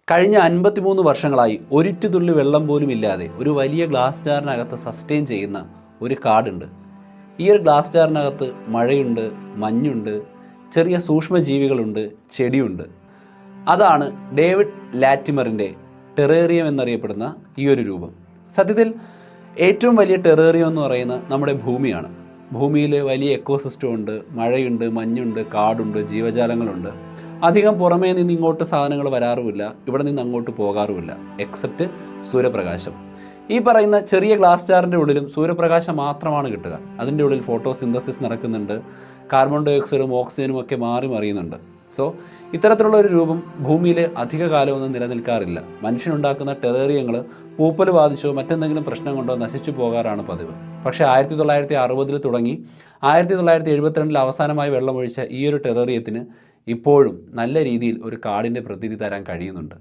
കഴിഞ്ഞ 53 വർഷങ്ങളായി ഒരിറ്റു തുള്ളി വെള്ളം പോലും ഇല്ലാതെ ഒരു വലിയ ഗ്ലാസ് ജാറിനകത്ത് സസ്റ്റെയിൻ ചെയ്യുന്ന ഒരു കാടുണ്ട്. ഈ ഒരു ഗ്ലാസ് ജാറിനകത്ത് മഴയുണ്ട്, മഞ്ഞുണ്ട്, ചെറിയ സൂക്ഷ്മജീവികളുണ്ട്, ചെടിയുണ്ട്. അതാണ് ഡേവിഡ് ലാറ്റിമറിൻ്റെ ടെറേറിയം എന്നറിയപ്പെടുന്ന ഈ ഒരു രൂപം. സത്യത്തിൽ ഏറ്റവും വലിയ ടെറേറിയം എന്ന് പറയുന്നത് നമ്മുടെ ഭൂമിയാണ്. ഭൂമിയിൽ വലിയ എക്കോസിസ്റ്റം ഉണ്ട്, മഴയുണ്ട്, മഞ്ഞുണ്ട്, കാടുണ്ട്, ജീവജാലങ്ങളുണ്ട്. അധികം പുറമേ നിന്ന് ഇങ്ങോട്ട് സാധനങ്ങൾ വരാറുമില്ല, ഇവിടെ നിന്ന് അങ്ങോട്ട് പോകാറുമില്ല, എക്സെപ്റ്റ് സൂര്യപ്രകാശം. ഈ പറയുന്ന ചെറിയ ഗ്ലാസ് ജാറിൻ്റെ ഉള്ളിലും സൂര്യപ്രകാശം മാത്രമാണ് കിട്ടുക. അതിൻ്റെ ഉള്ളിൽ ഫോട്ടോസിന്തസിസ് നടക്കുന്നുണ്ട്, കാർബൺ ഡൈ ഓക്സൈഡും ഓക്സിജനും ഒക്കെ മാറി മറിയുന്നുണ്ട്. സോ ഇത്തരത്തിലുള്ള ഒരു രൂപം ഭൂമിയിൽ അധിക കാലമൊന്നും നിലനിൽക്കാറില്ല. മനുഷ്യനുണ്ടാക്കുന്ന ടെറേറിയങ്ങൾ പൂപ്പൽ ബാധിച്ചോ മറ്റെന്തെങ്കിലും പ്രശ്നം കൊണ്ടോ നശിച്ചു പോകാറാണ് പതിവ്. പക്ഷേ 1960 തുടങ്ങി 1972 അവസാനമായി വെള്ളമൊഴിച്ച ഈ ഒരു ടെറേറിയത്തിന് ഇപ്പോഴും നല്ല രീതിയിൽ ഒരു കാടിൻ്റെ പ്രതീതി തരാൻ കഴിയുന്നുണ്ട്.